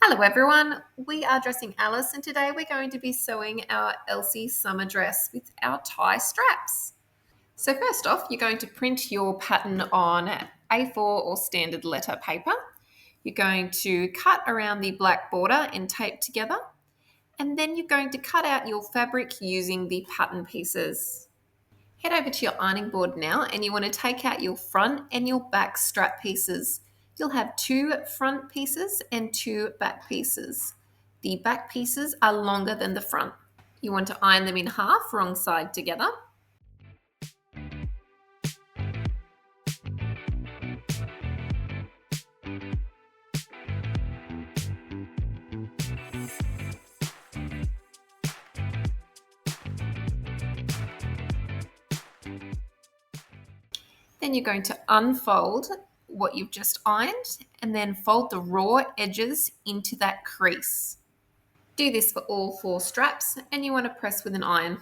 Hello everyone, we are dressing Alice and today we're going to be sewing our Elsie summer dress with our tie straps. So first off, you're going to print your pattern on A4 or standard letter paper. You're going to cut around the black border and tape together, and then you're going to cut out your fabric using the pattern pieces. Head over to your ironing board now and you want to take out your front and your back strap pieces. You'll have two front pieces and two back pieces. The back pieces are longer than the front. You want to iron them in half, wrong side together. Then you're going to unfold what you've just ironed and then fold the raw edges into that crease. Do this for all four straps and you want to press with an iron.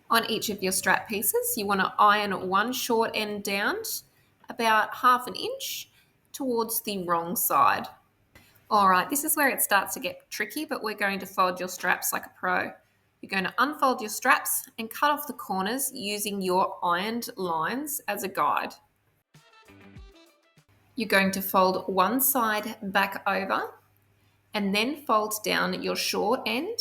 On each of your strap pieces, you want to iron one short end down about 1/2 inch towards the wrong side. All right, this is where it starts to get tricky, but we're going to fold your straps like a pro. You're going to unfold your straps and cut off the corners using your ironed lines as a guide. You're going to fold one side back over and then fold down your short end,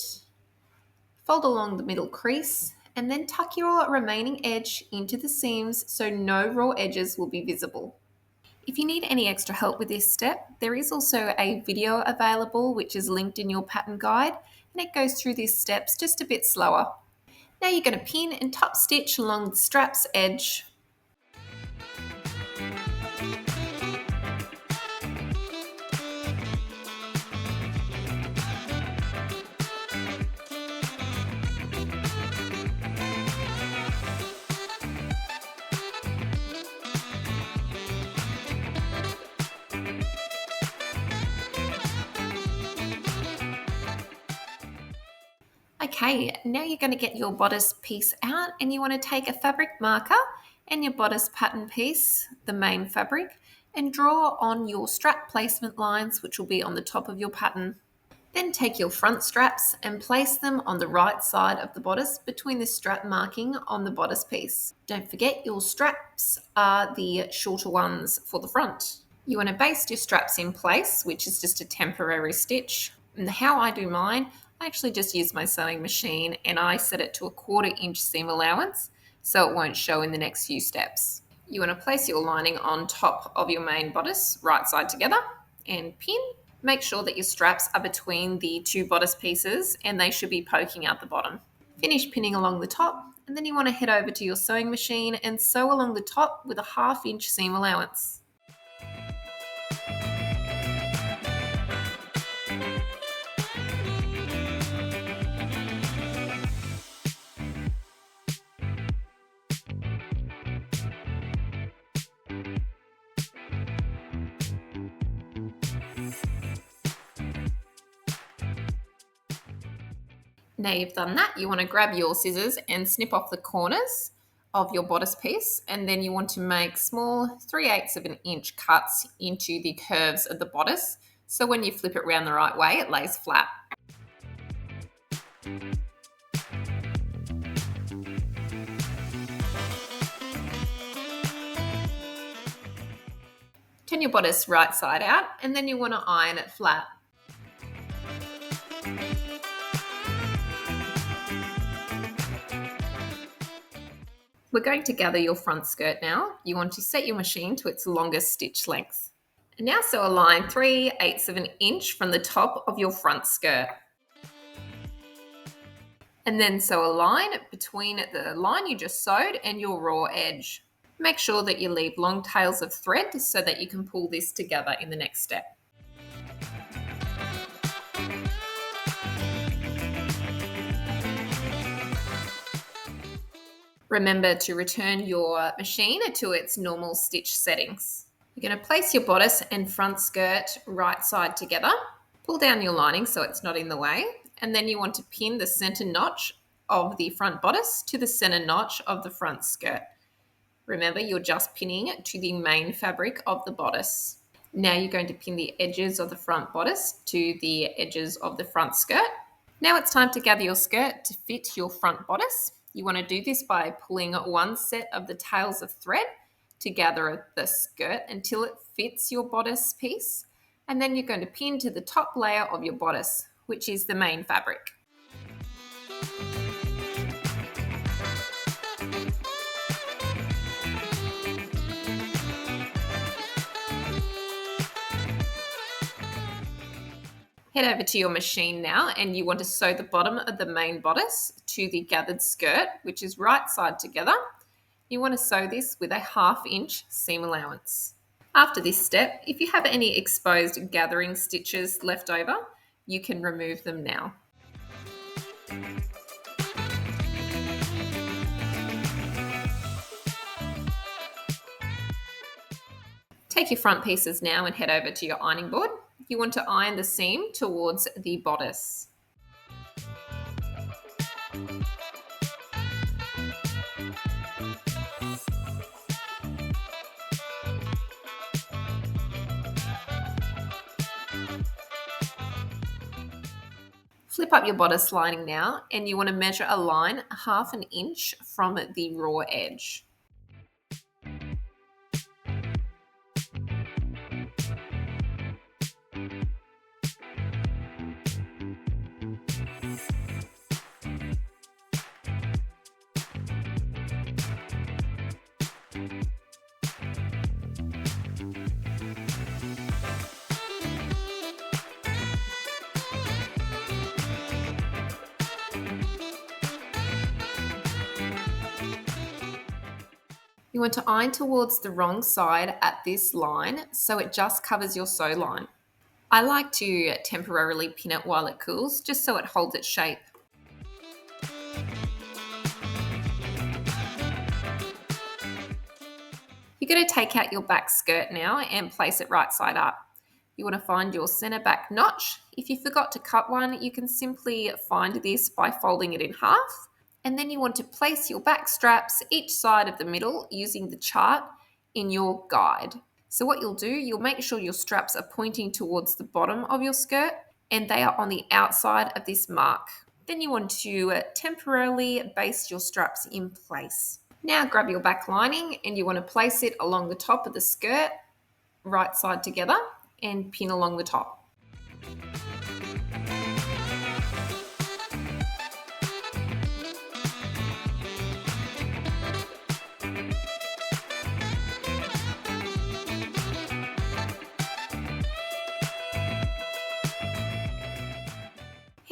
fold along the middle crease, and then tuck your remaining edge into the seams so no raw edges will be visible. If you need any extra help with this step, there is also a video available which is linked in your pattern guide, and it goes through these steps just a bit slower. Now you're going to pin and top stitch along the strap's edge. Okay, now you're going to get your bodice piece out and you want to take a fabric marker and your bodice pattern piece, the main fabric, and draw on your strap placement lines, which will be on the top of your pattern. Then take your front straps and place them on the right side of the bodice between the strap marking on the bodice piece. Don't forget your straps are the shorter ones for the front. You want to baste your straps in place, which is just a temporary stitch. And how I do mine, I actually just use my sewing machine and I set it to a 1/4 inch seam allowance so it won't show in the next few steps. You want to place your lining on top of your main bodice, right side together, and pin. Make sure that your straps are between the two bodice pieces and they should be poking out the bottom. Finish pinning along the top and then you want to head over to your sewing machine and sew along the top with a 1/2 inch seam allowance. Now you've done that, you want to grab your scissors and snip off the corners of your bodice piece, and then you want to make small 3/8 of an inch cuts into the curves of the bodice, so when you flip it around the right way, it lays flat. Turn your bodice right side out, and then you want to iron it flat. We're going to gather your front skirt now. You want to set your machine to its longest stitch length. And now sew a line 3/8 of an inch from the top of your front skirt. And then sew a line between the line you just sewed and your raw edge. Make sure that you leave long tails of thread so that you can pull this together in the next step. Remember to return your machine to its normal stitch settings. You're going to place your bodice and front skirt right side together. Pull down your lining so it's not in the way, and then you want to pin the center notch of the front bodice to the center notch of the front skirt. Remember, you're just pinning to the main fabric of the bodice. Now you're going to pin the edges of the front bodice to the edges of the front skirt. Now it's time to gather your skirt to fit your front bodice. You want to do this by pulling one set of the tails of thread to gather the skirt until it fits your bodice piece. And then you're going to pin to the top layer of your bodice, which is the main fabric. Head over to your machine now and you want to sew the bottom of the main bodice to the gathered skirt, which is right side together. You want to sew this with a 1/2 inch seam allowance. After this step, if you have any exposed gathering stitches left over, you can remove them now. Take your front pieces now and head over to your ironing board. You want to iron the seam towards the bodice. Flip up your bodice lining now and you want to measure a line 1/2 inch from the raw edge. You want to iron towards the wrong side at this line so it just covers your sew line. I like to temporarily pin it while it cools just so it holds its shape. You're going to take out your back skirt now and place it right side up. You want to find your center back notch. If you forgot to cut one, you can simply find this by folding it in half. And then you want to place your back straps each side of the middle using the chart in your guide. So what you'll do, you'll make sure your straps are pointing towards the bottom of your skirt and they are on the outside of this mark. Then you want to temporarily baste your straps in place. Now grab your back lining and you want to place it along the top of the skirt, right side together, and pin along the top.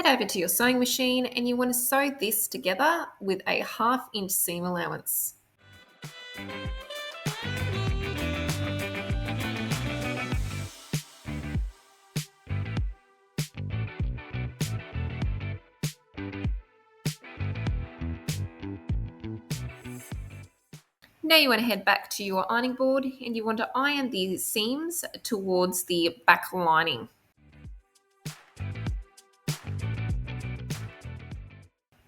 Head over to your sewing machine and you want to sew this together with a 1/2 inch seam allowance. Now you want to head back to your ironing board and you want to iron the seams towards the back lining.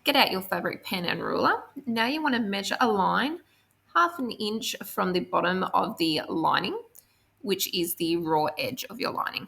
Get out your fabric pen and ruler. Now you want to measure a line 1/2 inch from the bottom of the lining, which is the raw edge of your lining.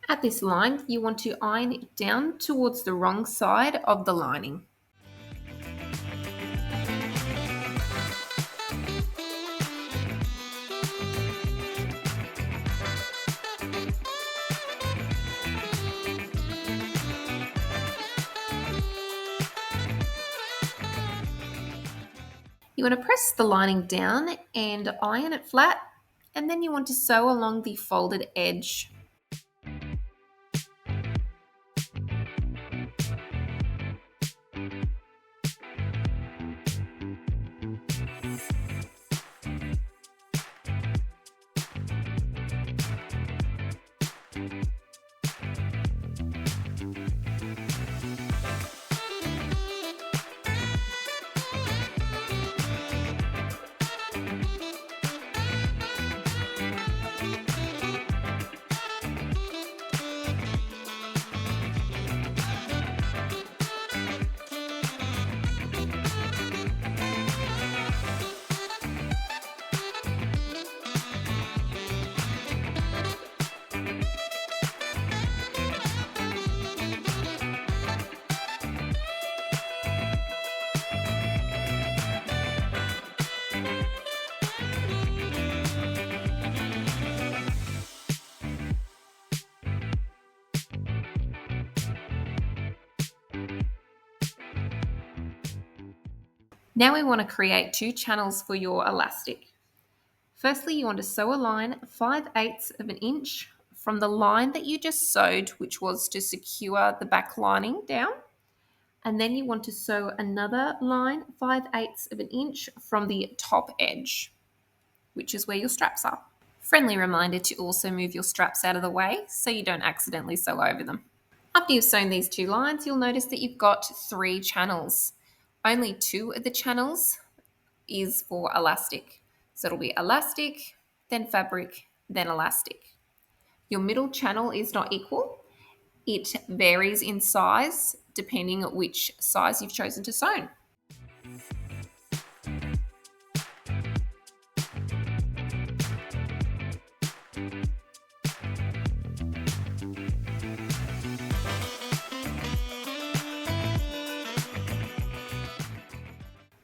At this line, you want to iron it down towards the wrong side of the lining. You want to press the lining down and iron it flat, and then you want to sew along the folded edge. Now we want to create 2 channels for your elastic. Firstly, you want to sew a line 5/8 of an inch from the line that you just sewed, which was to secure the back lining down. And then you want to sew another line 5/8 of an inch from the top edge, which is where your straps are. Friendly reminder to also move your straps out of the way so you don't accidentally sew over them. After you've sewn these 2 lines, you'll notice that you've got 3 channels. Only 2 of the channels is for elastic. So it'll be elastic, then fabric, then elastic. Your middle channel is not equal. It varies in size depending on which size you've chosen to sew.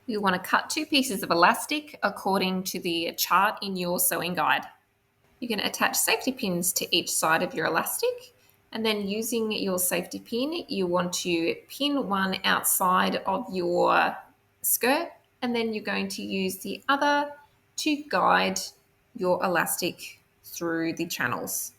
You want to cut 2 pieces of elastic according to the chart in your sewing guide. You're going to attach safety pins to each side of your elastic, and then using your safety pin, you want to pin one outside of your skirt, and then you're going to use the other to guide your elastic through the channels.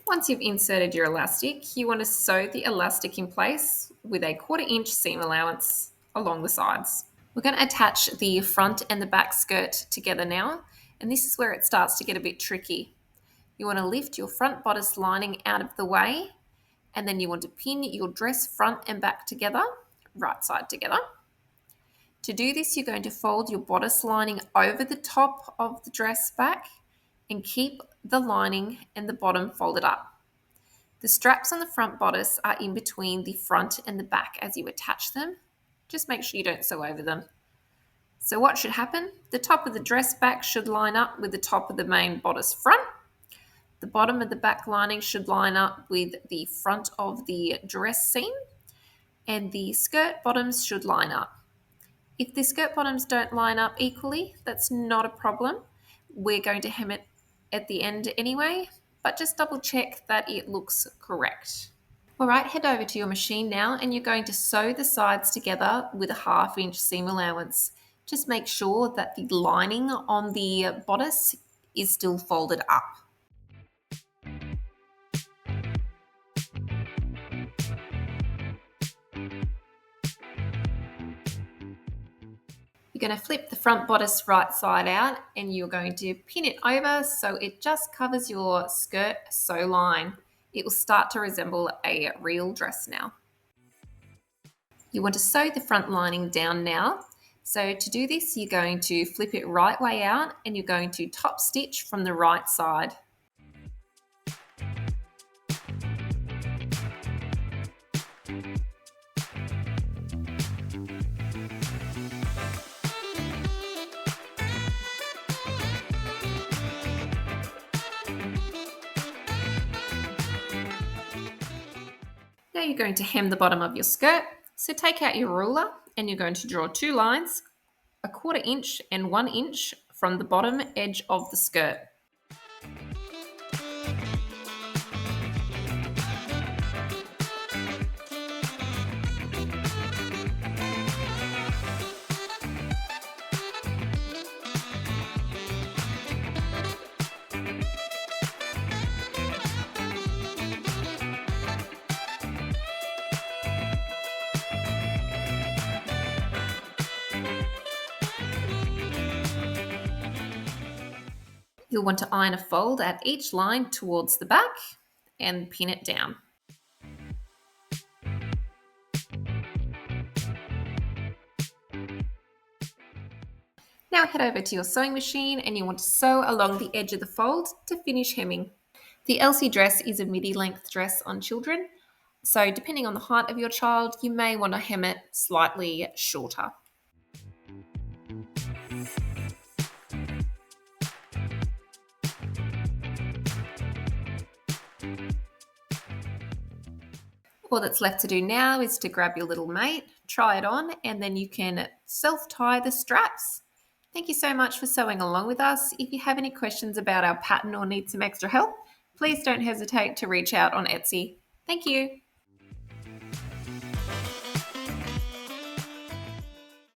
Once you've inserted your elastic, you want to sew the elastic in place with a 1/4 inch seam allowance along the sides. We're going to attach the front and the back skirt together now, and this is where it starts to get a bit tricky. You want to lift your front bodice lining out of the way, and then you want to pin your dress front and back together, right side together. To do this, you're going to fold your bodice lining over the top of the dress back and keep the lining and the bottom folded up. The straps on the front bodice are in between the front and the back as you attach them. Just make sure you don't sew over them. So what should happen? The top of the dress back should line up with the top of the main bodice front. The bottom of the back lining should line up with the front of the dress seam, and the skirt bottoms should line up. If the skirt bottoms don't line up equally, that's not a problem. We're going to hem it at the end anyway, but just double check that it looks correct. All right, head over to your machine now, and you're going to sew the sides together with a 1/2 inch seam allowance. Just make sure that the lining on the bodice is still folded up. You're going to flip the front bodice right side out, and you're going to pin it over so it just covers your skirt sew line. It will start to resemble a real dress now. You want to sew the front lining down now. So to do this, you're going to flip it right way out, and you're going to top stitch from the right side. Now you're going to hem the bottom of your skirt. So take out your ruler, and you're going to draw 2 lines, a 1/4 inch and 1 inch from the bottom edge of the skirt. You'll want to iron a fold at each line towards the back and pin it down. Now head over to your sewing machine and you want to sew along the edge of the fold to finish hemming. The Elsie dress is a midi length dress on children, so depending on the height of your child, you may want to hem it slightly shorter. All that's left to do now is to grab your little mate, try it on, and then you can self tie the straps. Thank you so much for sewing along with us. If you have any questions about our pattern or need some extra help, please don't hesitate to reach out on Etsy. Thank you.